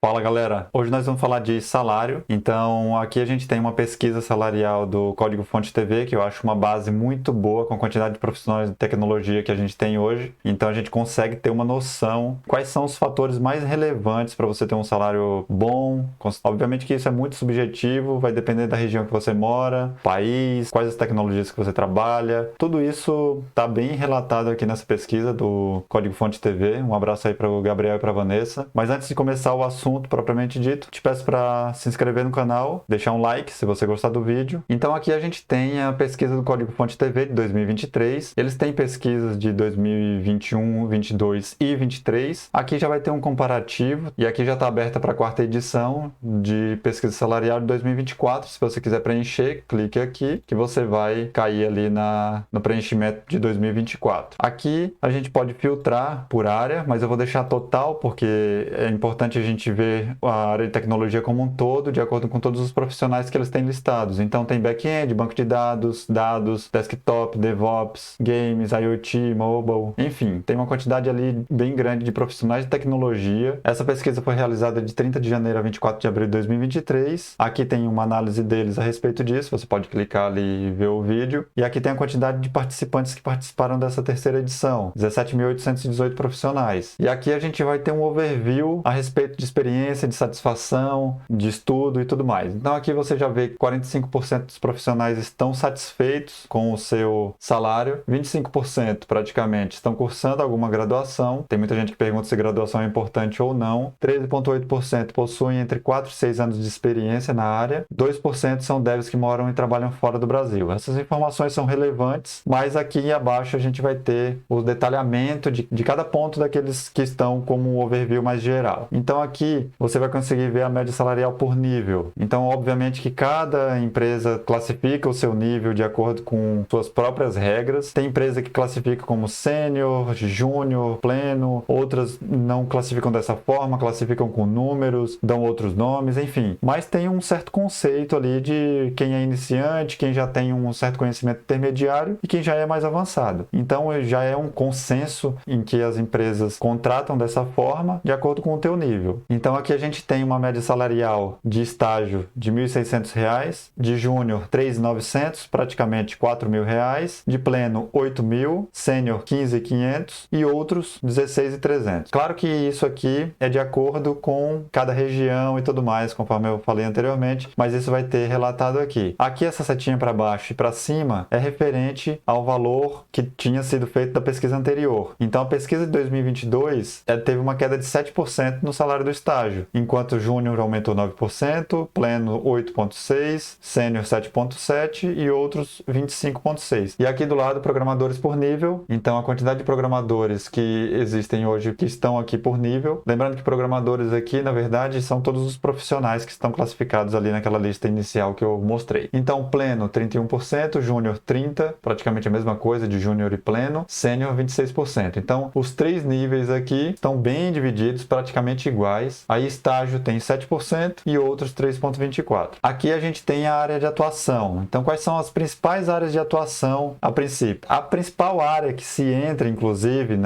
Fala galera, hoje nós vamos falar de salário. Então aqui a gente tem uma pesquisa salarial do Código Fonte TV, que eu acho uma base muito boa com a quantidade de profissionais de tecnologia que a gente tem hoje. Então a gente consegue ter uma noção quais são os fatores mais relevantes para você ter um salário bom. Obviamente que isso é muito subjetivo, vai depender da região que você mora, país, quais as tecnologias que você trabalha. Tudo isso está bem relatado aqui nessa pesquisa do Código Fonte TV. Um abraço aí para o Gabriel e para a Vanessa. Mas antes de começar o assunto propriamente dito, te peço para se inscrever no canal, deixar um like se você gostar do vídeo. Então aqui a gente tem a pesquisa do Código Fonte TV de 2023. Eles têm pesquisas de 2021, 22 e 23. Aqui já vai ter um comparativo e aqui já está aberta para a quarta edição de pesquisa salarial de 2024. Se você quiser preencher, clique aqui que você vai cair ali no preenchimento de 2024. Aqui a gente pode filtrar por área, mas eu vou deixar total porque é importante a gente ver a área de tecnologia como um todo, de acordo com todos os profissionais que eles têm listados. Então tem back-end, banco de dados, desktop, DevOps, games, IoT, mobile, enfim, tem uma quantidade ali bem grande de profissionais de tecnologia. Essa pesquisa foi realizada de 30 de janeiro a 24 de abril de 2023. Aqui tem uma análise deles a respeito disso, você pode clicar ali e ver o vídeo. E aqui tem a quantidade de participantes que participaram dessa terceira edição, 17.818 profissionais. E aqui a gente vai ter um overview a respeito de experiência, de satisfação, de estudo e tudo mais. Então aqui você já vê que 45% dos profissionais estão satisfeitos com o seu salário, 25% praticamente estão cursando alguma graduação. Tem muita gente que pergunta se graduação é importante ou não. 13,8% possuem entre 4 e 6 anos de experiência na área. 2% são devs que moram e trabalham fora do Brasil. Essas informações são relevantes, mas aqui abaixo a gente vai ter o detalhamento de cada ponto daqueles que estão como um overview mais geral. Então aqui você vai conseguir ver a média salarial por nível. Então obviamente que cada empresa classifica o seu nível de acordo com suas próprias regras. Tem empresa que classifica como sênior, júnior, pleno, outras não classificam dessa forma, classificam com números, dão outros nomes, enfim. Mas tem um certo conceito ali de quem é iniciante, quem já tem um certo conhecimento intermediário e quem já é mais avançado. Então já é um consenso em que as empresas contratam dessa forma de acordo com o teu nível. Então aqui a gente tem uma média salarial de estágio de R$ 1.600, de júnior R$ 3.900, praticamente R$ 4.000, de pleno R$ 8.000, sênior R$ 15.500 e outros R$ 16.300. Claro que isso aqui é de acordo com cada região e tudo mais, conforme eu falei anteriormente, mas isso vai ter relatado aqui. Aqui essa setinha para baixo e para cima é referente ao valor que tinha sido feito da pesquisa anterior. Então a pesquisa de 2022 teve uma queda de 7% no salário do estágio, enquanto o júnior aumentou 9%, pleno 8,6%, sênior 7,7% e outros 25,6%. E aqui do lado, programadores por nível. Então a quantidade de programadores que existem hoje que estão aqui por nível. Lembrando que programadores aqui, na verdade, são todos os profissionais que estão classificados ali naquela lista inicial que eu mostrei. Então pleno 31%, júnior 30%, praticamente a mesma coisa de júnior e pleno, sênior 26%. Então os três níveis aqui estão bem divididos, praticamente iguais. Aí estágio tem 7% e outros 3,24%. Aqui a gente tem a área de atuação. Então quais são as principais áreas de atuação a princípio? A principal área que se entra, inclusive,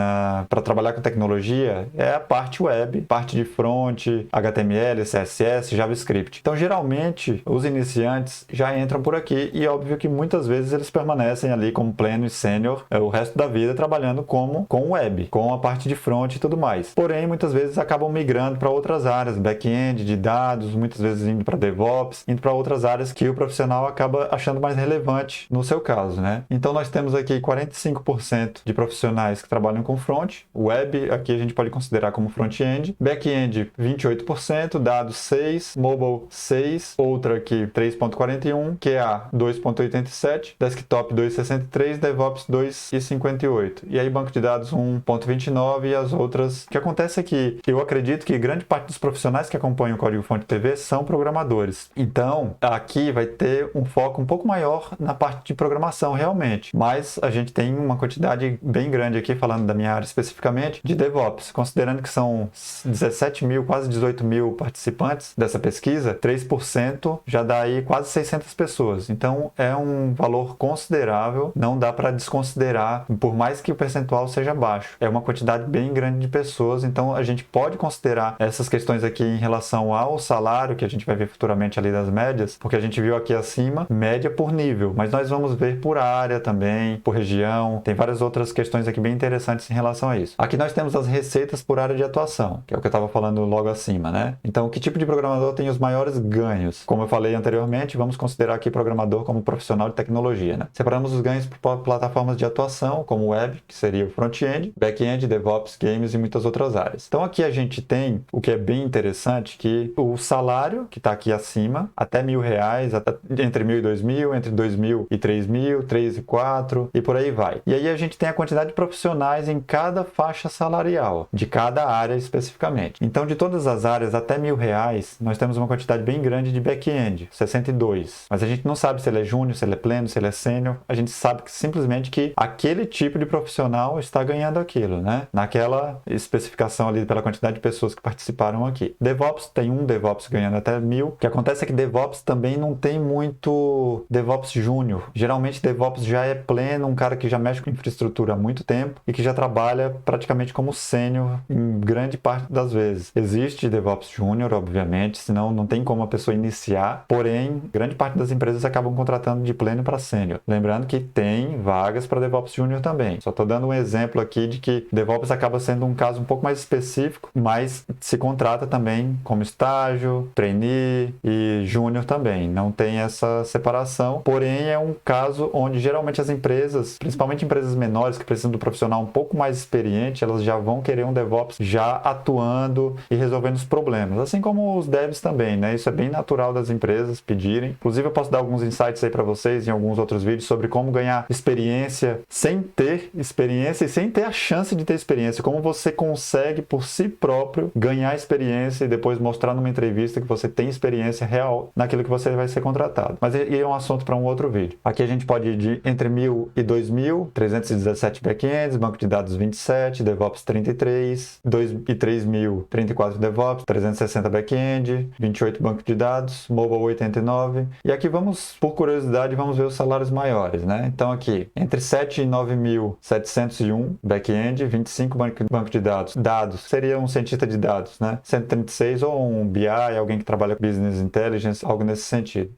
para trabalhar com tecnologia é a parte web, parte de front, HTML, CSS, JavaScript. Então geralmente os iniciantes já entram por aqui e óbvio que muitas vezes eles permanecem ali como pleno e sênior o resto da vida trabalhando com web, com a parte de front e tudo mais. Porém, muitas vezes acabam migrando para outras áreas, back-end, de dados, muitas vezes indo para DevOps, indo para outras áreas que o profissional acaba achando mais relevante no seu caso, né? Então nós temos aqui 45% de profissionais que trabalham com front, web aqui a gente pode considerar como front-end, back-end 28%, dados 6%, mobile 6%, outra aqui 3,41%, QA 2,87%, desktop 2,63%, DevOps 2,58%. E aí banco de dados 1,29% e as outras. O que acontece é que eu acredito que grande parte dos profissionais que acompanham o Código Fonte TV são programadores. Então, aqui vai ter um foco um pouco maior na parte de programação, realmente. Mas a gente tem uma quantidade bem grande aqui, falando da minha área especificamente, de DevOps. Considerando que são 17 mil, quase 18 mil participantes dessa pesquisa, 3% já dá aí quase 600 pessoas. Então, é um valor considerável, não dá para desconsiderar, por mais que o percentual seja baixo. É uma quantidade bem grande de pessoas, então a gente pode considerar essas essas questões aqui em relação ao salário, que a gente vai ver futuramente ali das médias, porque a gente viu aqui acima, média por nível, mas nós vamos ver por área também, por região, tem várias outras questões aqui bem interessantes em relação a isso. Aqui nós temos as receitas por área de atuação, que é o que eu estava falando logo acima, né? Então, que tipo de programador tem os maiores ganhos? Como eu falei anteriormente, vamos considerar aqui programador como profissional de tecnologia, né? Separamos os ganhos por plataformas de atuação, como web, que seria o front-end, back-end, DevOps, games e muitas outras áreas. Então, aqui a gente tem o que é bem interessante, que o salário, que está aqui acima, até R$1.000, entre 1.000 e 2.000, entre 2.000 e 3.000, 3 e 4, e por aí vai. E aí a gente tem a quantidade de profissionais em cada faixa salarial, de cada área especificamente. Então, de todas as áreas até R$1.000, nós temos uma quantidade bem grande de back-end, 62. Mas a gente não sabe se ele é júnior, se ele é pleno, se ele é sênior. A gente sabe que simplesmente que aquele tipo de profissional está ganhando aquilo, né? Naquela especificação ali pela quantidade de pessoas que participaram aqui. DevOps, tem um DevOps ganhando até 1.000. O que acontece é que DevOps também não tem muito DevOps júnior. Geralmente DevOps já é pleno, um cara que já mexe com infraestrutura há muito tempo e que já trabalha praticamente como sênior em grande parte das vezes. Existe DevOps júnior, obviamente, senão não tem como a pessoa iniciar, porém, grande parte das empresas acabam contratando de pleno para sênior. Lembrando que tem vagas para DevOps júnior também. Só estou dando um exemplo aqui de que DevOps acaba sendo um caso um pouco mais específico, mas se contrata também como estágio, trainee e júnior também. Não tem essa separação, porém é um caso onde geralmente as empresas, principalmente empresas menores que precisam do profissional um pouco mais experiente, elas já vão querer um DevOps já atuando e resolvendo os problemas, assim como os devs também, né? Isso é bem natural das empresas pedirem. Inclusive eu posso dar alguns insights aí para vocês em alguns outros vídeos sobre como ganhar experiência sem ter experiência e sem ter a chance de ter experiência, como você consegue por si próprio ganhar experiência e depois mostrar numa entrevista que você tem experiência real naquilo que você vai ser contratado. Mas é um assunto para um outro vídeo. Aqui a gente pode ir de entre 1.000 e 2.000, 317 backends, banco de dados 27, DevOps 33, 2 e 3.000, 34 DevOps, 360 back-end, 28 banco de dados, mobile 89. E aqui vamos, por curiosidade, vamos ver os salários maiores, né? Então aqui, entre 7 e 9.701 back-end, 25 banco de dados. Dados, seria um cientista de dados, né? 136 ou um BI, alguém que trabalha com Business Intelligence, algo nesse sentido.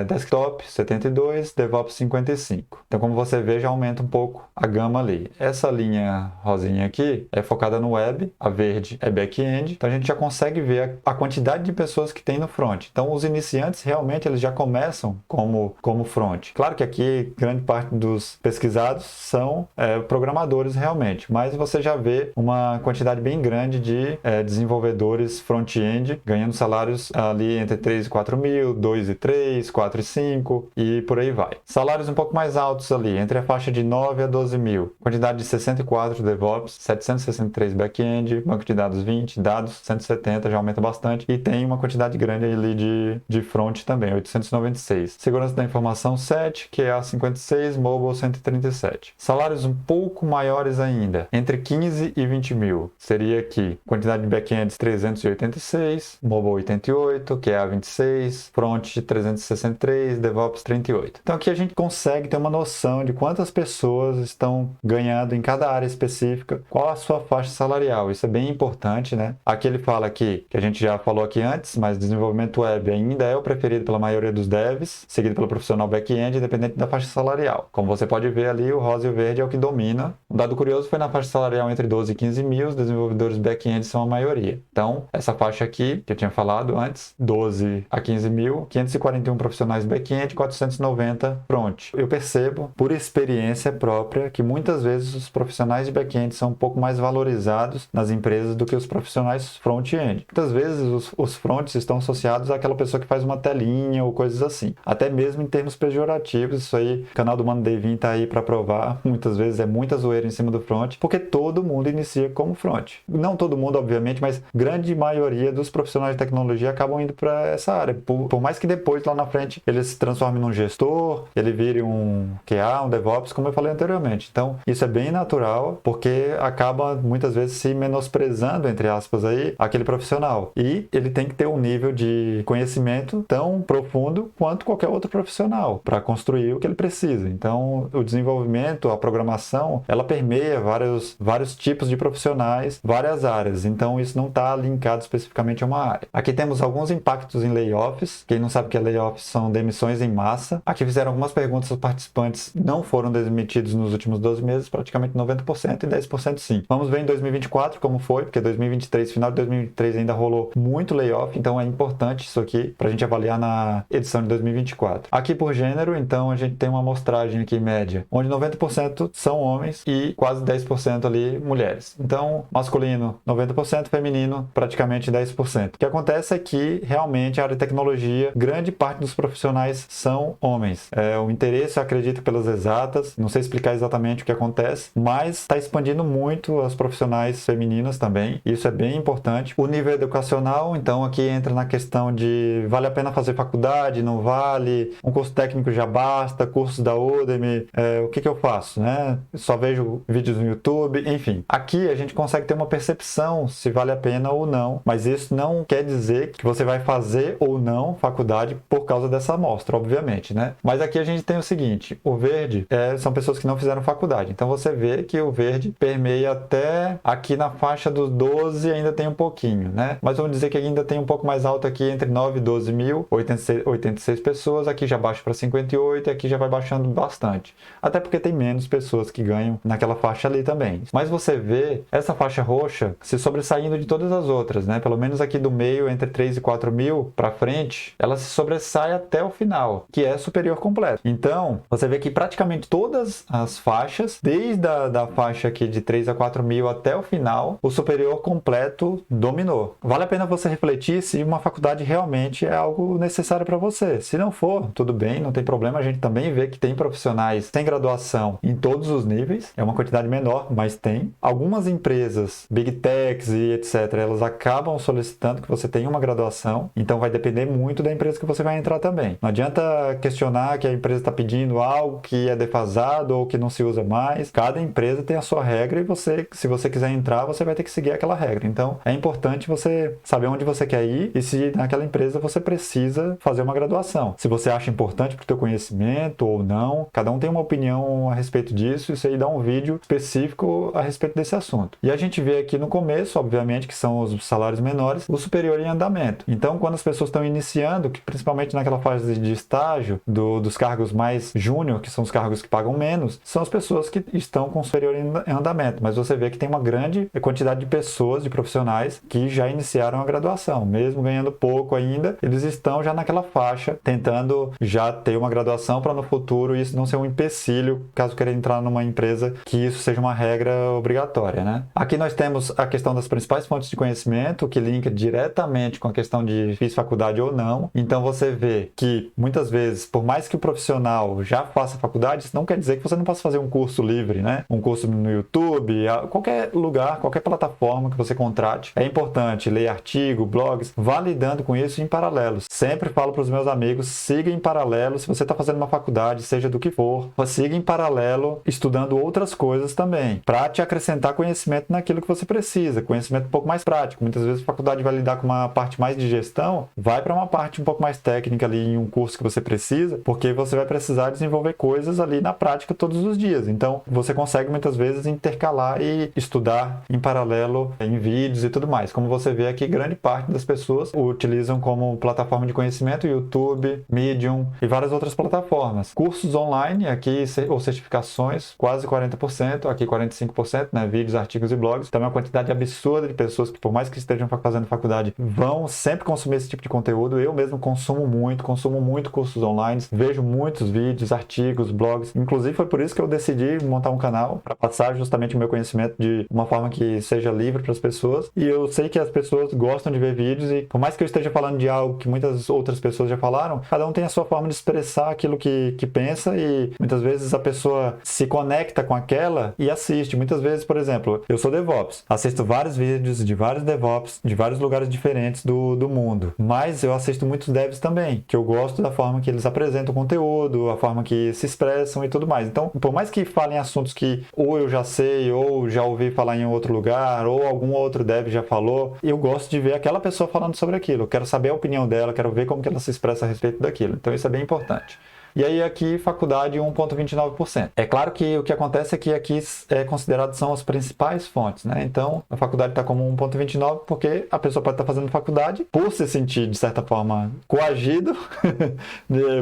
Desktop, 72, DevOps 55. Então, como você vê, já aumenta um pouco a gama ali. Essa linha rosinha aqui é focada no web, a verde é back-end, então a gente já consegue ver a quantidade de pessoas que tem no front. Então, os iniciantes realmente eles já começam como front. Claro que aqui grande parte dos pesquisados são programadores realmente, mas você já vê uma quantidade bem grande de desenvolvedores front-end ganhando salários ali entre 3 e 4 mil, 2 e 3, 4 e 5 e por aí vai. Salários um pouco mais altos ali, entre a faixa de 9 a 12 mil. Quantidade de 64 DevOps, 763 back-end, banco de dados 20, dados 170, já aumenta bastante. E tem uma quantidade grande ali de front também, 896. Segurança da informação 7, QA 56, mobile 137. Salários um pouco maiores ainda, entre 15 e 20 mil. Seria aqui, quantidade de back-ends 386, mobile 88, QA 26, front 363, DevOps 38. Então aqui a gente consegue ter uma noção de quantas pessoas estão ganhando em cada área específica, qual a sua faixa salarial. Isso é bem importante, né? Aqui ele fala aqui, que a gente já falou aqui antes, mas desenvolvimento web ainda é o preferido pela maioria dos devs, seguido pelo profissional back-end, independente da faixa salarial. Como você pode ver ali, o rosa e o verde é o que domina. Um dado curioso foi na faixa salarial entre 12 e 15 mil, os desenvolvedores back-end são a maioria. Então, essa faixa aqui, que eu tinha falado antes, 12 a 15 mil, 541 profissionais back-end, 490 front. Eu percebo, por experiência própria, que muitas vezes os profissionais de back-end são um pouco mais valorizados nas empresas do que os profissionais front-end. Muitas vezes os fronts estão associados àquela pessoa que faz uma telinha ou coisas assim. Até mesmo em termos pejorativos, isso aí, o canal do Mano Devin tá aí para provar, muitas vezes é muita zoeira em cima do front, porque todo mundo inicia como front. Não todo mundo, obviamente, mas grande maioria dos profissionais de tecnologia acabam indo para essa área. Por mais que depois, lá na frente, ele se transforme num gestor, ele vire um QA, um DevOps, como eu falei anteriormente. Então, isso é bem natural, porque acaba muitas vezes se menosprezando, entre aspas, aí, aquele profissional. E ele tem que ter um nível de conhecimento tão profundo quanto qualquer outro profissional para construir o que ele precisa. Então, o desenvolvimento, a programação, ela permeia vários tipos de profissionais, várias áreas. Então, isso não está linkado especificamente a uma área. Aqui temos alguns impactos em layoffs. Quem não sabe o que é layoffs são demissões em massa. Aqui fizeram algumas perguntas aos participantes, não foram demitidos nos últimos 12 meses, praticamente 90% e 10% sim. Vamos ver em 2024 como foi, porque 2023, final de 2023 ainda rolou muito layoff, então é importante isso aqui para a gente avaliar na edição de 2024. Aqui por gênero, então a gente tem uma amostragem aqui média, onde 90% são homens e quase 10% ali mulheres. Então, masculino 90%, feminino praticamente 10%. O que acontece é que realmente a área de tecnologia, grande parte dos profissionais são homens. O interesse, eu acredito, pelas exatas, não sei explicar exatamente o que acontece, mas está expandindo muito as profissionais femininas também, isso é bem importante. O nível educacional, então aqui entra na questão de vale a pena fazer faculdade, não vale, um curso técnico já basta, cursos da Udemy, o que eu faço, né? Só vejo vídeos no YouTube, enfim. Aqui a gente consegue ter uma percepção se vale a pena ou não, mas isso não quer dizer que você vai fazer ou não faculdade por causa dessa amostra, obviamente, né? Mas aqui a gente tem o seguinte, o verde são pessoas que não fizeram faculdade, então você vê que o verde permeia até aqui na faixa dos 12 ainda tem um pouquinho, né? Mas vamos dizer que ainda tem um pouco mais alto aqui entre 9 e 12 mil, 86 pessoas, aqui já baixa para 58 e aqui já vai baixando bastante. Até porque tem menos pessoas que ganham naquela faixa ali também. Mas você vê essa faixa roxa se sobressaindo de todas as outras, né? Pelo menos aqui do meio, entre 3 e 4 mil para frente, ela se sobressai até o final, que é superior completo. Então, você vê que praticamente todas as faixas, desde da faixa aqui de 3 a 4 mil até o final, o superior completo dominou. Vale a pena você refletir se uma faculdade realmente é algo necessário para você. Se não for, tudo bem, não tem problema. A gente também vê que tem profissionais sem graduação em todos os níveis. É uma quantidade menor, mas tem. Algumas empresas, Big Techs e etc., elas acabam solicitando que você tenha uma graduação. Então vai depender muito da empresa que você vai entrar também. Não adianta questionar que a empresa está pedindo algo que é defasado ou que não se usa mais. Cada empresa tem a sua regra e você, se você quiser entrar, você vai ter que seguir aquela regra. Então é importante você saber onde você quer ir e se naquela empresa você precisa fazer uma graduação. Se você acha importante para o teu conhecimento ou não, cada um tem uma opinião a respeito disso, isso aí dá um vídeo específico a respeito desse assunto. E a gente vê aqui no começo, obviamente, que são os salários menores, o superior em andamento. Então, quando as pessoas estão iniciando, que principalmente naquela fase de estágio, dos cargos mais júnior, que são os cargos que pagam menos, são as pessoas que estão com superior em andamento. Mas você vê que tem uma grande quantidade de pessoas, de profissionais, que já iniciaram a graduação. Mesmo ganhando pouco ainda, eles estão já naquela faixa, tentando já ter uma graduação para no futuro isso não ser um empecilho, caso queira entrar numa empresa, que isso seja uma regra obrigatória, né? Aqui nós temos a questão das principais fontes de conhecimento, que linka diretamente com a questão de fiz faculdade ou não. Então você vê que muitas vezes, por mais que o profissional já faça faculdade, isso não quer dizer que você não possa fazer um curso livre, né? Um curso no YouTube, qualquer lugar, qualquer plataforma que você contrate. É importante ler artigo, blogs, vá lidando com isso em paralelo. Sempre falo para os meus amigos, siga em paralelo. Se você está fazendo uma faculdade, seja do que for, siga em paralelo estudando outras coisas também, para te acrescentar conhecimento naquilo que você precisa, conhecimento um pouco mais prático. Muitas vezes a faculdade vai lidar com uma parte mais de gestão, vai para uma parte um pouco mais técnica ali em um curso que você precisa, porque você vai precisar desenvolver coisas ali na prática todos os dias. Então, você consegue muitas vezes intercalar e estudar em paralelo em vídeos e tudo mais. Como você vê aqui, grande parte das pessoas o utilizam como plataforma de conhecimento, YouTube, Medium e várias outras plataformas. Cursos online, aqui, ou certificações, quase 40%, aqui 45%, né? Vídeos, artigos e blogs. Também uma quantidade absurda de pessoas que, por mais que estejam fazendo faculdade, vão sempre consumir esse tipo de conteúdo. Eu mesmo consumo muito cursos online, vejo muitos vídeos, artigos, blogs. Inclusive, foi por isso que eu decidi montar um canal, para passar justamente o meu conhecimento de uma forma que seja livre para as pessoas. E eu sei que as pessoas gostam de ver vídeos e, por mais que eu esteja falando de algo que muitas outras pessoas já falaram, cada um tem a sua forma de expressar aquilo que pensa e muitas vezes a pessoa se conecta com aquela e assiste. Muitas vezes, por exemplo, eu sou DevOps, assisto vários vídeos de vários DevOps de vários lugares diferentes do mundo, mas eu assisto muitos devs também, que eu gosto da forma que eles apresentam o conteúdo, a forma que se expressam e tudo mais. Então, por mais que falem assuntos que ou eu já sei, ou já ouvi falar em outro lugar, ou algum outro dev já falou, eu gosto de ver aquela pessoa falando sobre aquilo. Eu quero saber a opinião dela, quero ver como que ela se expressa a respeito daquilo. Então, isso é bem importante. E aí aqui, faculdade, 1,29%. É claro que o que acontece é que aqui é considerado são as principais fontes, né? Então, a faculdade está como 1,29 porque a pessoa pode estar fazendo faculdade por se sentir, de certa forma, coagido,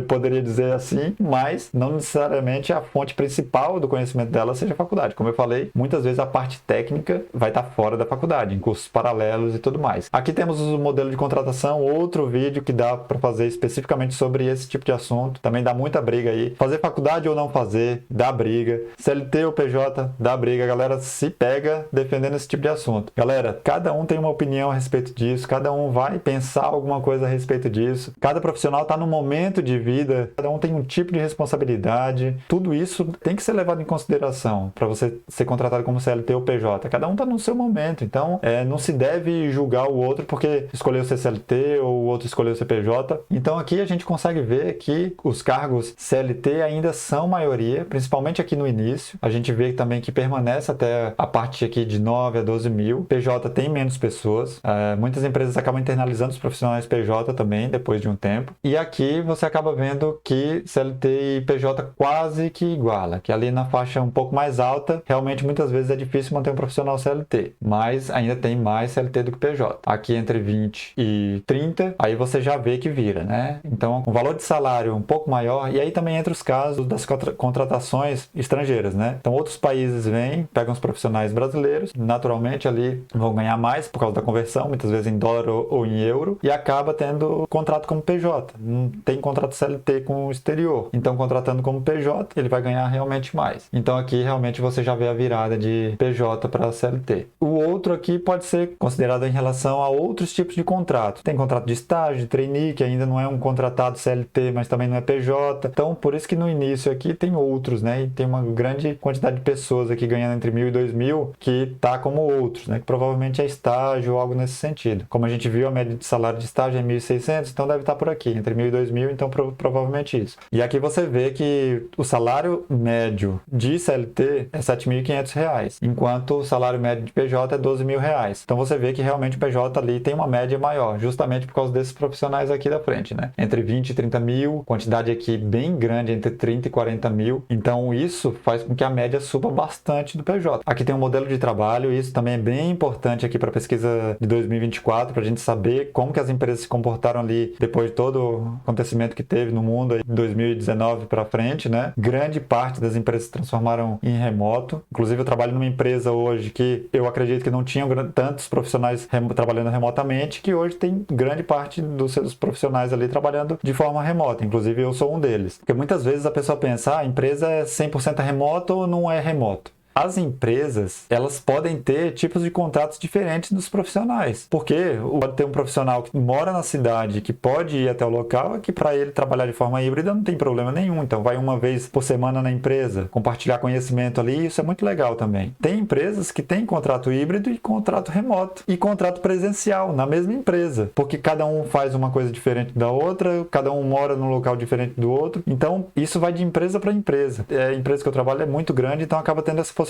poderia dizer assim, mas não necessariamente a fonte principal do conhecimento dela seja a faculdade. Como eu falei, muitas vezes a parte técnica vai estar fora da faculdade, em cursos paralelos e tudo mais. Aqui temos o modelo de contratação, outro vídeo que dá para fazer especificamente sobre esse tipo de assunto. Também dá muita briga aí. Fazer faculdade ou não fazer, dá briga. CLT ou PJ, dá briga. A galera se pega defendendo esse tipo de assunto. Galera, cada um tem uma opinião a respeito disso, cada um vai pensar alguma coisa a respeito disso. Cada profissional está num momento de vida, cada um tem um tipo de responsabilidade. Tudo isso tem que ser levado em consideração para você ser contratado como CLT ou PJ. Cada um está no seu momento, então não se deve julgar o outro porque escolheu ser CLT ou o outro escolheu ser PJ. Então aqui a gente consegue ver que os cargos CLT ainda são maioria, principalmente aqui no início. A gente vê também que permanece até a parte aqui de 9 a 12 mil. PJ tem menos pessoas. Muitas empresas acabam internalizando os profissionais PJ também, depois de um tempo. E aqui você acaba vendo que CLT e PJ quase que iguala, que ali na faixa um pouco mais alta, realmente muitas vezes é difícil manter um profissional CLT, mas ainda tem mais CLT do que PJ. Aqui entre 20 e 30, aí você já vê que vira, né? Então, um valor de salário um pouco maior, e aí também entra os casos das contratações estrangeiras, né? Então, outros países vêm, pegam os profissionais brasileiros, naturalmente ali vão ganhar mais por causa da conversão, muitas vezes em dólar ou em euro, e acaba tendo contrato como PJ. Não tem contrato CLT com o exterior. Então, contratando como PJ, ele vai ganhar realmente mais. Então, aqui realmente você já vê a virada de PJ para CLT. O outro aqui pode ser considerado em relação a outros tipos de contrato. Tem contrato de estágio, de trainee, que ainda não é um contratado CLT, mas também não é PJ. Então, por isso que no início aqui tem outros, né? E tem uma grande quantidade de pessoas aqui ganhando entre 1.000 e 2.000 que tá como outros, né? Que provavelmente é estágio ou algo nesse sentido. Como a gente viu, a média de salário de estágio é 1.600, então deve estar por aqui, entre 1.000 e 2.000, então provavelmente isso. E aqui você vê que o salário médio de CLT é R$ 7.500, enquanto o salário médio de PJ é R$ 12.000. Então você vê que realmente o PJ ali tem uma média maior, justamente por causa desses profissionais aqui da frente, né? Entre 20 e 30 mil, quantidade aqui bem grande, entre 30 e 40 mil. Então isso faz com que a média suba bastante do PJ. Aqui tem um modelo de trabalho, isso também é bem importante aqui para a pesquisa de 2024, para a gente saber como que as empresas se comportaram ali depois de todo o acontecimento que teve no mundo aí, de 2019 para frente, né? Grande parte das empresas se transformaram em remoto. Inclusive eu trabalho numa empresa hoje que eu acredito que não tinham tantos profissionais trabalhando remotamente, que hoje tem grande parte dos seus profissionais ali trabalhando de forma remota. Inclusive eu sou um deles. Porque muitas vezes a pessoa pensa, a empresa é 100% remota ou não é remoto? As empresas, elas podem ter tipos de contratos diferentes dos profissionais. Porque pode ter um profissional que mora na cidade, que pode ir até o local, que para ele trabalhar de forma híbrida não tem problema nenhum. Então vai uma vez por semana na empresa, compartilhar conhecimento ali, isso é muito legal também. Tem empresas que têm contrato híbrido e contrato remoto. E contrato presencial na mesma empresa. Porque cada um faz uma coisa diferente da outra, cada um mora num local diferente do outro. Então isso vai de empresa para empresa. A empresa que eu trabalho é muito grande, então acaba tendo essa possibilidade.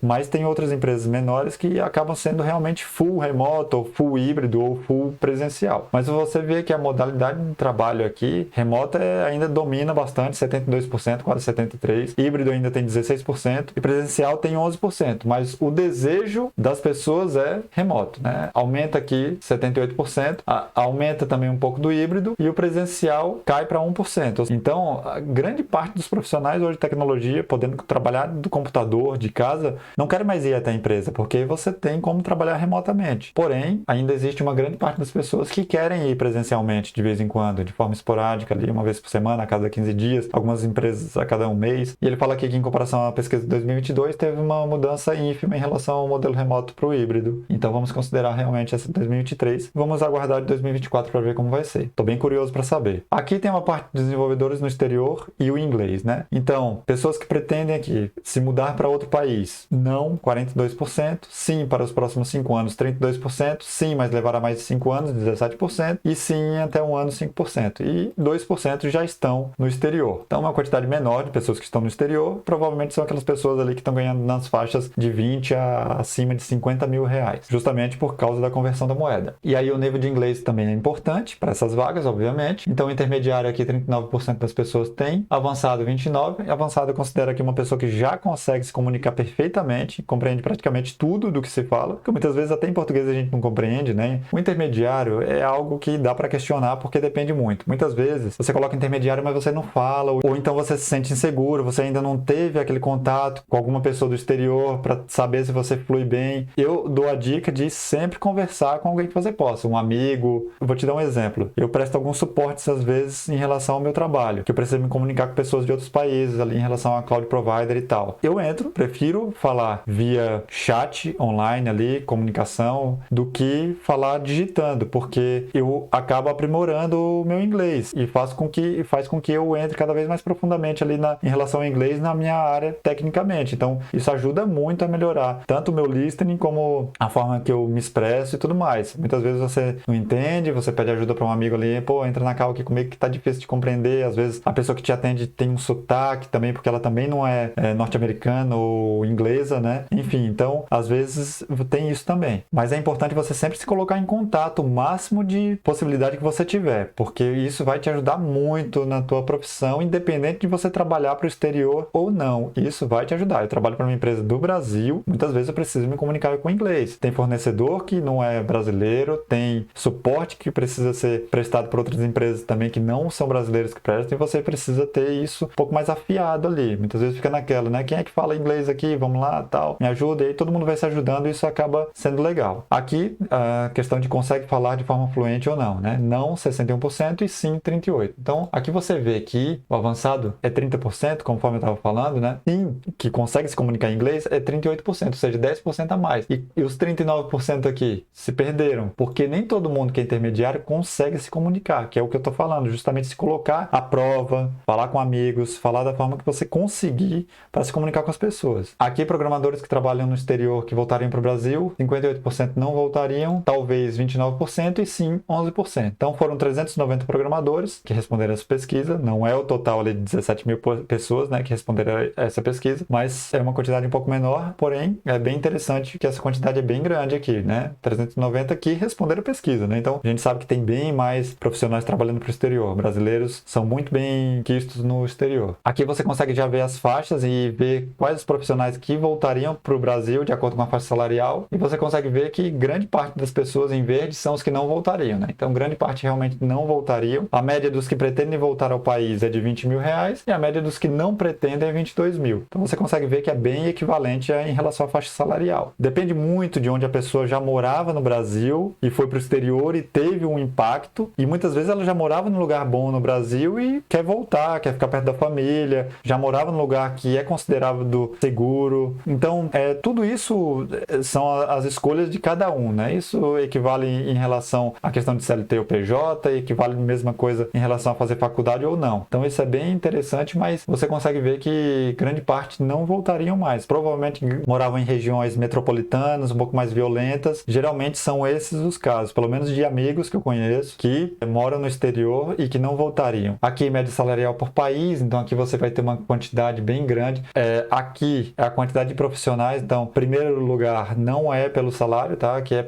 Mas tem outras empresas menores que acabam sendo realmente full remoto, ou full híbrido, ou full presencial. Mas você vê que a modalidade de trabalho aqui, remota, ainda domina bastante, 72%, quase 73%. Híbrido ainda tem 16%. E presencial tem 11%. Mas o desejo das pessoas é remoto, né? Aumenta aqui 78%. Aumenta também um pouco do híbrido. E o presencial cai para 1%. Então, a grande parte dos profissionais hoje de tecnologia, podendo trabalhar do computador, de casa, não querem mais ir até a empresa, porque você tem como trabalhar remotamente. Porém, ainda existe uma grande parte das pessoas que querem ir presencialmente de vez em quando, de forma esporádica, ali uma vez por semana, a cada 15 dias, algumas empresas a cada um mês. E ele fala aqui que em comparação à pesquisa de 2022, teve uma mudança ínfima em relação ao modelo remoto para o híbrido. Então vamos considerar realmente essa de 2023. Vamos aguardar de 2024 para ver como vai ser. Estou bem curioso para saber. Aqui tem uma parte de desenvolvedores no exterior e o inglês, né? Então, pessoas que pretendem aqui se mudar para outro país? Não, 42%. Sim, para os próximos 5 anos, 32%. Sim, mas levará mais de 5 anos, 17%. E sim, até um ano, 5%. E 2% já estão no exterior. Então, uma quantidade menor de pessoas que estão no exterior, provavelmente são aquelas pessoas ali que estão ganhando nas faixas de 20 a acima de 50 mil reais, justamente por causa da conversão da moeda. E aí o nível de inglês também é importante para essas vagas, obviamente. Então, intermediário aqui, 39% das pessoas tem, avançado 29%. Avançado eu considero aqui uma pessoa que já consegue se comunicar perfeitamente, compreende praticamente tudo do que se fala, que muitas vezes até em português a gente não compreende, né? O intermediário é algo que dá para questionar porque depende muito. Muitas vezes você coloca intermediário, mas você não fala, ou então você se sente inseguro, você ainda não teve aquele contato com alguma pessoa do exterior para saber se você flui bem. Eu dou a dica de sempre conversar com alguém que você possa, um amigo. Eu vou te dar um exemplo. Eu presto alguns suportes às vezes em relação ao meu trabalho, que eu preciso me comunicar com pessoas de outros países ali em relação a cloud provider e tal. Eu prefiro falar via chat online ali, comunicação, do que falar digitando, porque eu acabo aprimorando o meu inglês e faz com que eu entre cada vez mais profundamente ali em relação ao inglês na minha área tecnicamente. Então, isso ajuda muito a melhorar tanto o meu listening como a forma que eu me expresso e tudo mais. Muitas vezes você não entende, você pede ajuda para um amigo ali, pô, entra na cal aqui comigo que tá difícil de compreender. Às vezes a pessoa que te atende tem um sotaque também, porque ela também não é norte-americana ou inglesa, né? Enfim, então, às vezes tem isso também. Mas é importante você sempre se colocar em contato, o máximo de possibilidade que você tiver, porque isso vai te ajudar muito na tua profissão, independente de você trabalhar para o exterior ou não. Isso vai te ajudar. Eu trabalho para uma empresa do Brasil, muitas vezes eu preciso me comunicar com inglês. Tem fornecedor que não é brasileiro, tem suporte que precisa ser prestado por outras empresas também que não são brasileiros que prestam, e você precisa ter isso um pouco mais afiado ali. Muitas vezes fica naquela, né? Quem é que fala inglês aqui? Vamos lá, tal. Me ajuda. E aí todo mundo vai se ajudando e isso acaba sendo legal. Aqui, a questão de consegue falar de forma fluente ou não, né? Não 61% e sim 38%. Então, aqui você vê que o avançado é 30%, conforme eu estava falando, né? Sim, que consegue se comunicar em inglês é 38%, ou seja, 10% a mais. E os 39% aqui se perderam, porque nem todo mundo que é intermediário consegue se comunicar, que é o que eu estou falando, justamente se colocar à prova, falar com amigos, falar da forma que você conseguir para se comunicar com as pessoas. Aqui, programadores que trabalham no exterior que voltariam para o Brasil, 58% não voltariam, talvez 29% e sim 11%. Então foram 390 programadores que responderam essa pesquisa, não é o total ali de 17 mil pessoas, né, que responderam essa pesquisa, mas é uma quantidade um pouco menor, porém é bem interessante que essa quantidade é bem grande aqui, né, 390 que responderam a pesquisa, né, então a gente sabe que tem bem mais profissionais trabalhando para o exterior, brasileiros são muito bem quistos no exterior. Aqui você consegue já ver as faixas e ver quais os profissionais que voltariam para o Brasil de acordo com a faixa salarial, e você consegue ver que grande parte das pessoas em verde são os que não voltariam, né, então grande parte realmente não voltariam. A média dos que pretendem voltar ao país é de 20 mil reais e a média dos que não pretendem é 22 mil. Então você consegue ver que é bem equivalente em relação à faixa salarial. Depende muito de onde a pessoa já morava no Brasil e foi para o exterior e teve um impacto, e muitas vezes ela já morava num lugar bom no Brasil e quer voltar, quer ficar perto da família, já morava num lugar que é considerado seguro. Então, tudo isso são as escolhas de cada um, né? Isso equivale em relação à questão de CLT ou PJ, e equivale a mesma coisa em relação a fazer faculdade ou não. Então isso é bem interessante, mas você consegue ver que grande parte não voltariam mais. Provavelmente moravam em regiões metropolitanas, um pouco mais violentas. Geralmente são esses os casos, pelo menos de amigos que eu conheço, que moram no exterior e que não voltariam. Aqui, média salarial por país, então aqui você vai ter uma quantidade bem grande. Aqui é a quantidade de profissionais, então, primeiro lugar não é pelo salário, tá? Que é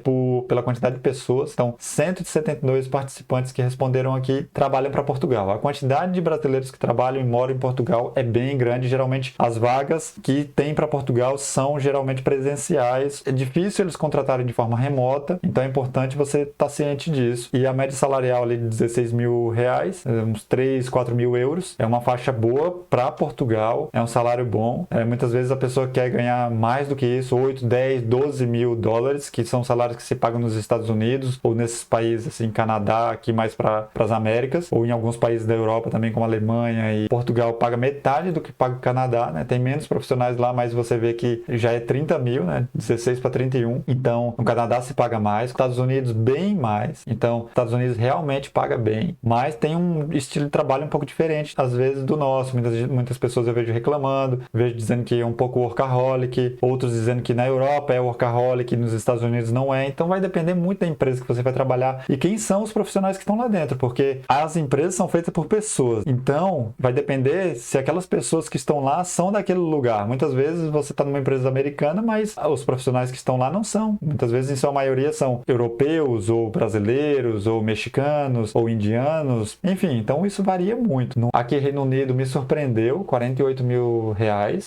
pela quantidade de pessoas. Então, 172 participantes que responderam aqui trabalham para Portugal. A quantidade de brasileiros que trabalham e moram em Portugal é bem grande. Geralmente, as vagas que tem para Portugal são geralmente presenciais. É difícil eles contratarem de forma remota, então é importante você estar ciente disso. E a média salarial ali de 16 mil reais, uns 3, 4 mil euros, é uma faixa boa para Portugal, é um salário bom. Muitas vezes a pessoa quer ganhar mais do que isso, 8, 10, 12 mil dólares, que são salários que se pagam nos Estados Unidos ou nesses países assim, Canadá, aqui mais para as Américas, ou em alguns países da Europa também, como Alemanha e Portugal, paga metade do que paga o Canadá, né? Tem menos profissionais lá, mas você vê que já é 30 mil, né? 16 para 31. Então, no Canadá se paga mais, nos Estados Unidos bem mais. Então, os Estados Unidos realmente paga bem, mas tem um estilo de trabalho um pouco diferente, às vezes, do nosso. Muitas pessoas eu vejo reclamando, vejo dizendo que um pouco workaholic, outros dizendo que na Europa é workaholic, nos Estados Unidos não é. Então vai depender muito da empresa que você vai trabalhar e quem são os profissionais que estão lá dentro, porque as empresas são feitas por pessoas. Então vai depender se aquelas pessoas que estão lá são daquele lugar. Muitas vezes você está numa empresa americana, mas os profissionais que estão lá não são. Muitas vezes, em sua maioria, são europeus, ou brasileiros, ou mexicanos, ou indianos. Enfim, então isso varia muito. Aqui, Reino Unido me surpreendeu, R$48 mil.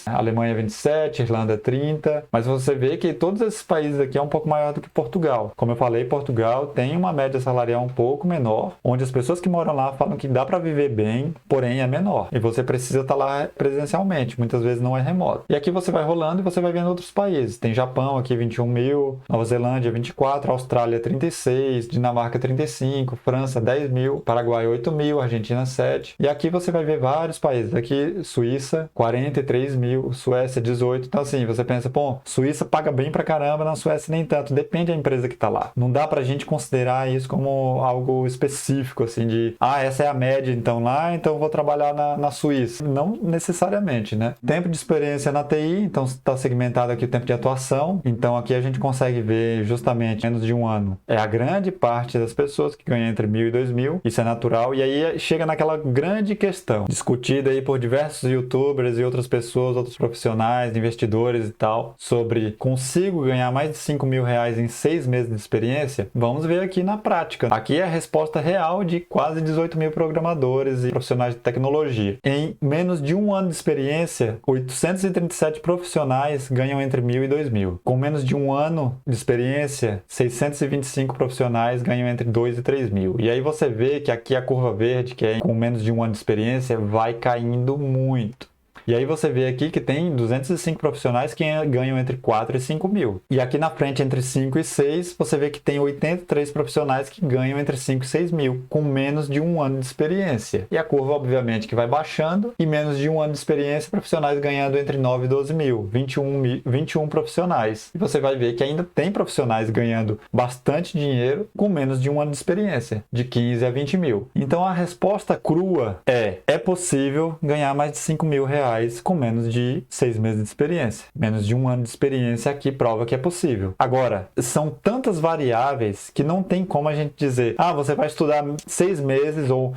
Alemanha 27, Irlanda 30. Mas você vê que todos esses países aqui é um pouco maior do que Portugal. Como eu falei, Portugal tem uma média salarial um pouco menor, onde as pessoas que moram lá falam que dá para viver bem, porém é menor. E você precisa estar lá presencialmente, muitas vezes não é remoto. E aqui você vai rolando e você vai vendo outros países. Tem Japão aqui 21 mil, Nova Zelândia 24, Austrália 36, Dinamarca 35, França 10 mil, Paraguai 8 mil, Argentina 7. E aqui você vai ver vários países. Aqui Suíça 43 mil, Suécia 18. Então assim, você pensa, pô, Suíça paga bem pra caramba, na Suécia nem tanto. Depende da empresa que tá lá. Não dá pra gente considerar isso como algo específico, assim, de essa é a média então lá, então eu vou trabalhar na Suíça. Não necessariamente, né? Tempo de experiência na TI, então está segmentado aqui o tempo de atuação. Então aqui a gente consegue ver justamente menos de um ano. É a grande parte das pessoas que ganham entre 1.000 e 2.000. Isso é natural. E aí chega naquela grande questão, discutida aí por diversos youtubers e outras pessoas, outros profissionais, investidores e tal, sobre consigo ganhar mais de 5 mil reais em 6 meses de experiência? Vamos ver aqui na prática. Aqui é a resposta real de quase 18 mil programadores e profissionais de tecnologia. Em menos de um ano de experiência, 837 profissionais ganham entre 1.000 e 2.000. Com menos de um ano de experiência, 625 profissionais ganham entre 2 e 3.000. E aí você vê que aqui a curva verde, que é com menos de um ano de experiência, vai caindo muito. E aí você vê aqui que tem 205 profissionais que ganham entre 4 e 5 mil. E aqui na frente, entre 5 e 6, você vê que tem 83 profissionais que ganham entre 5 e 6 mil, com menos de um ano de experiência. E a curva, obviamente, que vai baixando, e menos de um ano de experiência, profissionais ganhando entre 9 e 12 mil, 21 profissionais. E você vai ver que ainda tem profissionais ganhando bastante dinheiro com menos de um ano de experiência, de 15 a 20 mil. Então a resposta crua é possível ganhar mais de 5 mil reais com menos de 6 meses de experiência. Menos de um ano de experiência aqui prova que é possível. Agora, são tantas variáveis que não tem como a gente dizer, você vai estudar 6 meses ou,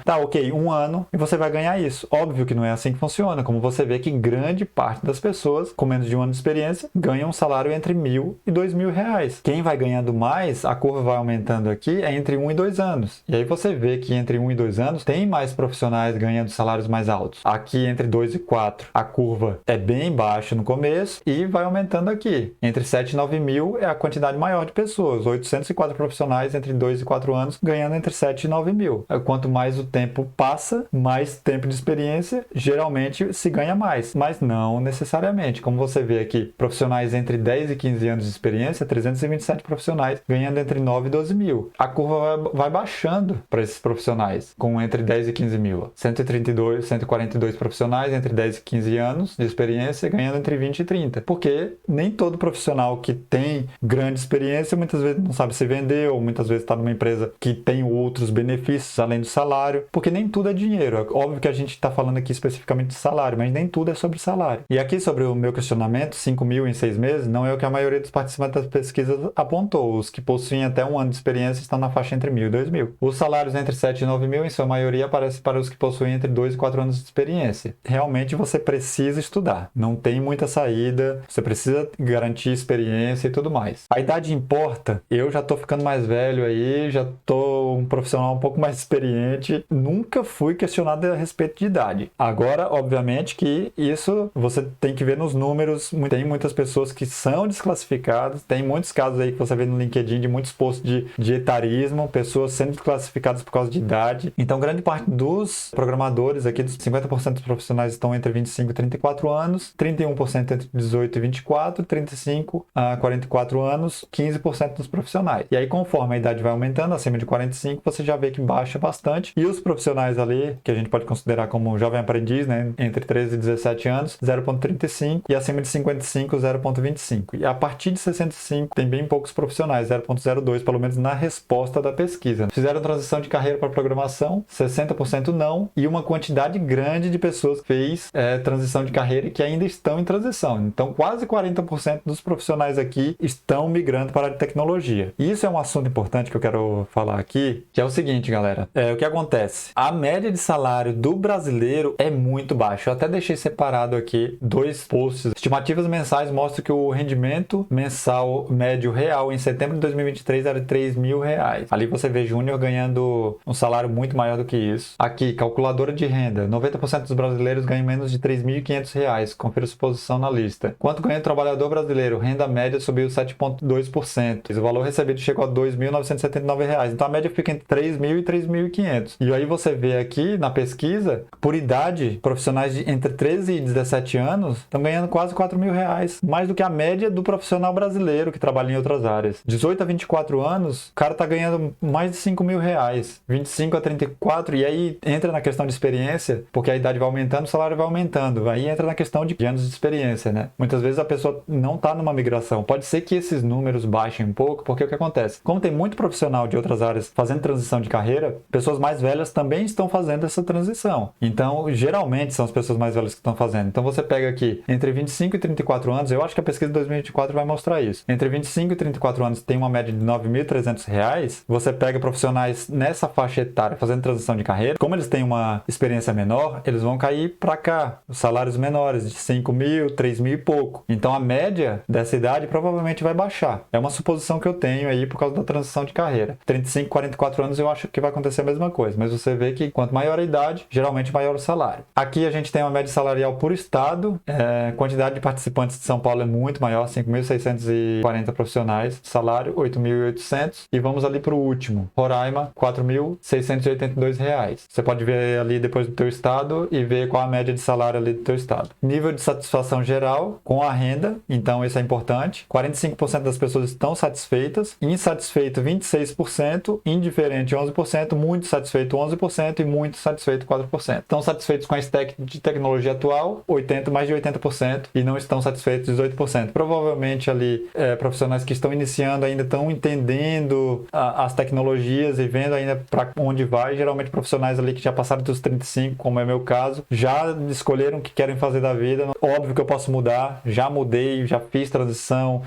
um ano e você vai ganhar isso. Óbvio que não é assim que funciona, como você vê que grande parte das pessoas com menos de um ano de experiência ganham um salário entre 1.000 e 2.000 reais. Quem vai ganhando mais, a curva vai aumentando aqui, é entre 1 e 2 anos. E aí você vê que entre 1 e 2 anos tem mais profissionais ganhando salários mais altos. Aqui entre 2 e 4, a curva é bem baixa no começo e vai aumentando aqui. Entre 7 e 9 mil é a quantidade maior de pessoas. 804 profissionais entre 2 e 4 anos ganhando entre 7 e 9 mil. Quanto mais o tempo passa, mais tempo de experiência, geralmente se ganha mais. Mas não necessariamente. Como você vê aqui, profissionais entre 10 e 15 anos de experiência, 327 profissionais ganhando entre 9 e 12 mil. A curva vai baixando para esses profissionais, com entre 10 e 15 mil. 142 profissionais entre 10 e 15 anos de experiência ganhando entre 20 e 30. Porque nem todo profissional que tem grande experiência muitas vezes não sabe se vender, ou muitas vezes está numa empresa que tem outros benefícios além do salário, porque nem tudo é dinheiro. É óbvio que a gente está falando aqui especificamente de salário, mas nem tudo é sobre salário. E aqui sobre o meu questionamento, 5 mil em 6 meses, não é o que a maioria dos participantes das pesquisas apontou. Os que possuem até um ano de experiência estão na faixa entre 1.000 e 2.000. Os salários entre 7 e 9 mil, em sua maioria, aparecem para os que possuem entre 2 e 4 anos de experiência. Realmente você precisa estudar. Não tem muita saída, você precisa garantir experiência e tudo mais. A idade importa. Eu já tô ficando mais velho aí, já tô um profissional um pouco mais experiente. Nunca fui questionado a respeito de idade. Agora, obviamente que isso você tem que ver nos números. Tem muitas pessoas que são desclassificadas. Tem muitos casos aí que você vê no LinkedIn de muitos posts de etarismo, pessoas sendo desclassificadas por causa de idade. Então, grande parte dos programadores aqui, dos 50% dos profissionais estão entre 25 e 34 anos, 31% entre 18 e 24, 35 a 44 anos, 15% dos profissionais. E aí, conforme a idade vai aumentando, acima de 45, você já vê que baixa bastante. E os profissionais ali, que a gente pode considerar como jovem aprendiz, né, entre 13 e 17 anos, 0,35, e acima de 55, 0,25. E a partir de 65, tem bem poucos profissionais, 0,02, pelo menos na resposta da pesquisa. Fizeram transição de carreira para programação, 60% não, e uma quantidade grande de pessoas fez transição de carreira e que ainda estão em transição. Então, quase 40% dos profissionais aqui estão migrando para a área de tecnologia. E isso é um assunto importante que eu quero falar aqui, que é o seguinte, galera. O que acontece? A média de salário do brasileiro é muito baixa. Eu até deixei separado aqui 2 posts. Estimativas mensais mostram que o rendimento mensal médio real em setembro de 2023 era de R$3.000. Ali você vê júnior ganhando um salário muito maior do que isso. Aqui, calculadora de renda. 90% dos brasileiros ganham menos de R$3.500. Confira sua posição na lista. Quanto ganha o trabalhador brasileiro? Renda média subiu 7,2%. O valor recebido chegou a R$2.979. Então a média fica entre R$3.000 e R$3.500. E aí você vê aqui na pesquisa, por idade, profissionais de entre 13 e 17 anos estão ganhando quase R$4.000. Mais do que a média do profissional brasileiro que trabalha em outras áreas. 18 a 24 anos, o cara está ganhando mais de R$5.000. 25 a 34, e aí entra na questão de experiência, porque a idade vai aumentando, o salário vai aumentando. Aí entra na questão de anos de experiência, né? Muitas vezes a pessoa não está numa migração. Pode ser que esses números baixem um pouco, porque o que acontece? Como tem muito profissional de outras áreas fazendo transição de carreira, pessoas mais velhas também estão fazendo essa transição. Então, geralmente são as pessoas mais velhas que estão fazendo. Então, você pega aqui, entre 25 e 34 anos, eu acho que a pesquisa de 2024 vai mostrar isso. Entre 25 e 34 anos tem uma média de R$9.300. Você pega profissionais nessa faixa etária fazendo transição de carreira, como eles têm uma experiência menor, eles vão cair para cá, os salários menores, de 5.000, 3.000 e pouco. Então a média dessa idade provavelmente vai baixar. É uma suposição que eu tenho aí por causa da transição de carreira. 35, 44 anos eu acho que vai acontecer a mesma coisa, mas você vê que quanto maior a idade, geralmente maior o salário. Aqui a gente tem uma média salarial por estado, quantidade de participantes de São Paulo é muito maior, 5.640 profissionais, salário 8.800, e vamos ali para o último, Roraima, R$4.682. Você pode ver ali depois do teu estado e ver qual a média de salário ali do teu estado. Nível de satisfação geral com a renda, então isso é importante. 45% das pessoas estão satisfeitas, insatisfeito 26%, indiferente 11%, muito satisfeito 11% e muito satisfeito 4%. Estão satisfeitos com a stack de tecnologia atual, mais de 80%, e não estão satisfeitos 18%. Provavelmente ali profissionais que estão iniciando ainda estão entendendo as tecnologias e vendo ainda para onde vai. Geralmente profissionais ali que já passaram dos 35, como é meu caso, já escolheram o que querem fazer da vida. Óbvio que eu posso mudar, já mudei, já fiz transição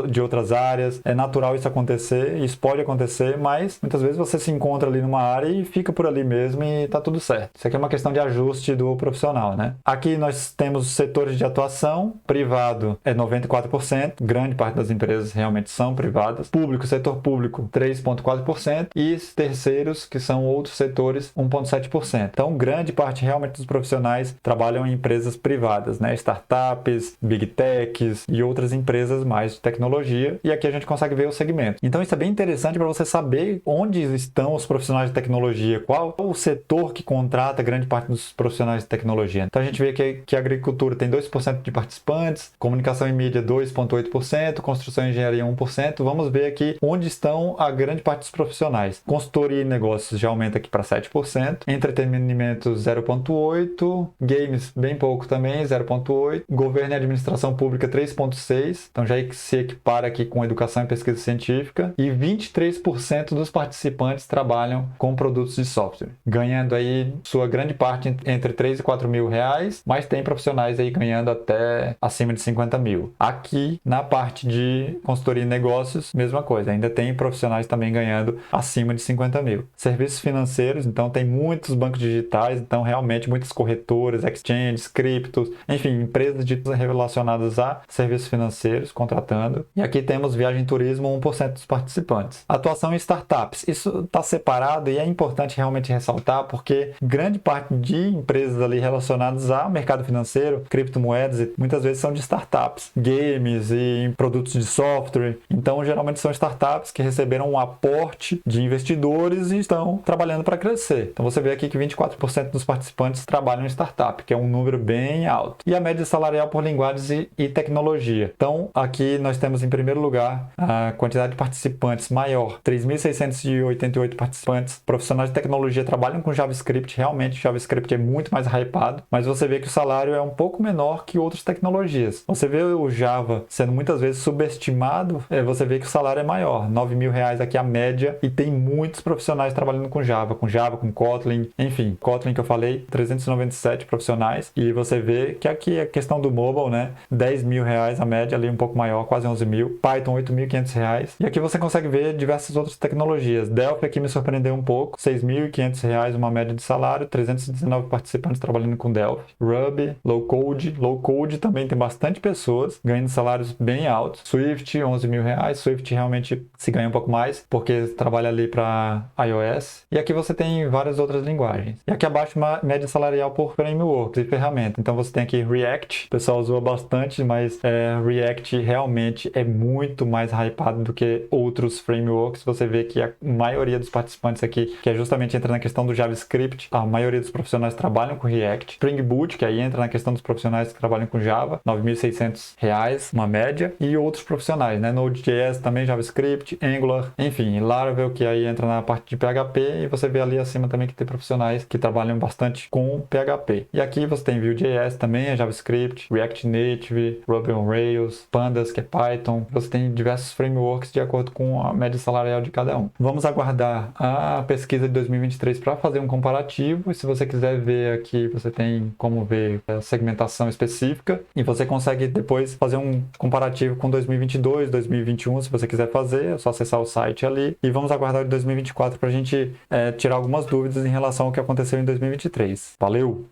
de outras áreas. É natural isso acontecer, isso pode acontecer, mas muitas vezes você se encontra ali numa área e fica por ali mesmo e tá tudo certo. Isso aqui é uma questão de ajuste do profissional, né? Aqui nós temos setores de atuação. Privado é 94%, grande parte das empresas realmente são privadas. Público, setor público, 3,4%, e terceiros, que são outros setores, 1,7%. Então, grande parte realmente dos profissionais trabalham em empresas privadas, né? Startups, Big Techs e outras empresas mais de tecnologia, e aqui a gente consegue ver o segmento. Então, isso é bem interessante para você saber onde estão os profissionais de tecnologia, qual o setor que contrata grande parte dos profissionais de tecnologia. Então, a gente vê que a agricultura tem 2% de participantes, comunicação e mídia 2,8%, construção e engenharia 1%. Vamos ver aqui onde estão a grande parte dos profissionais. Consultoria e negócios já aumenta aqui para 7%, entretenimento 0,8%, games bem pouco também, 0,8%, governo e administração pública 3,6%, então já se equipara aqui com educação e pesquisa científica, e 23% dos participantes trabalham com produtos de software, ganhando aí sua grande parte entre 3 e 4 mil reais, mas tem profissionais aí ganhando até acima de 50 mil. Aqui na parte de consultoria e negócios, mesma coisa, ainda tem profissionais também ganhando acima de 50 mil. Serviços financeiros, então tem muitos bancos digitais, então realmente muitas corretoras, exchanges, criptos, enfim, empresas relacionadas a serviços financeiros contratando. E aqui temos viagem e turismo, 1% dos participantes. Atuação em startups, isso está separado e é importante realmente ressaltar porque grande parte de empresas ali relacionadas ao mercado financeiro, criptomoedas, muitas vezes são de startups, games e produtos de software. Então, geralmente são startups que receberam um aporte de investidores e estão trabalhando para crescer. Então, você vê aqui que 24% dos participantes trabalham em startup, que é um número bem alto. E a média salarial por linguagens e tecnologia. Então, aqui nós temos em primeiro lugar a quantidade de participantes maior, 3.688 participantes. Profissionais de tecnologia trabalham com JavaScript, realmente JavaScript é muito mais hypado, mas você vê que o salário é um pouco menor que outras tecnologias. Você vê o Java sendo muitas vezes subestimado, você vê que o salário é maior, R$9.000 aqui a média, e tem muitos profissionais trabalhando com Java, com Kotlin, enfim, Kotlin que eu falei, 397 profissionais, mais. E você vê que aqui a questão do mobile, né? R$ 10.000 a média, ali um pouco maior, quase 11 mil. Python, R$ 8.500. E aqui você consegue ver diversas outras tecnologias. Delphi aqui me surpreendeu um pouco, R$ 6.500 uma média de salário, 319 participantes trabalhando com Delphi. Ruby, Low Code. Low Code também tem bastante pessoas ganhando salários bem altos. Swift, R$ 11.000. Swift realmente se ganha um pouco mais, porque trabalha ali para iOS. E aqui você tem várias outras linguagens. E aqui abaixo uma média salarial por frameworks e ferramenta. Então você tem aqui React, o pessoal usou bastante, mas React realmente é muito mais hypado do que outros frameworks. Você vê que a maioria dos participantes aqui, que é justamente entra na questão do JavaScript, a maioria dos profissionais trabalham com React. Spring Boot, que aí entra na questão dos profissionais que trabalham com Java, R$ 9.600 uma média. E outros profissionais, né? Node.js também, JavaScript, Angular, enfim, Laravel, que aí entra na parte de PHP, e você vê ali acima também que tem profissionais que trabalham bastante com PHP. E aqui você tem Vue.js também, JavaScript, React Native, Ruby on Rails, Pandas, que é Python. Você tem diversos frameworks de acordo com a média salarial de cada um. Vamos aguardar a pesquisa de 2023 para fazer um comparativo, e se você quiser ver aqui, você tem como ver a segmentação específica, e você consegue depois fazer um comparativo com 2022, 2021, se você quiser fazer, é só acessar o site ali, e vamos aguardar o de 2024 para a gente tirar algumas dúvidas em relação ao que aconteceu em 2023. Valeu!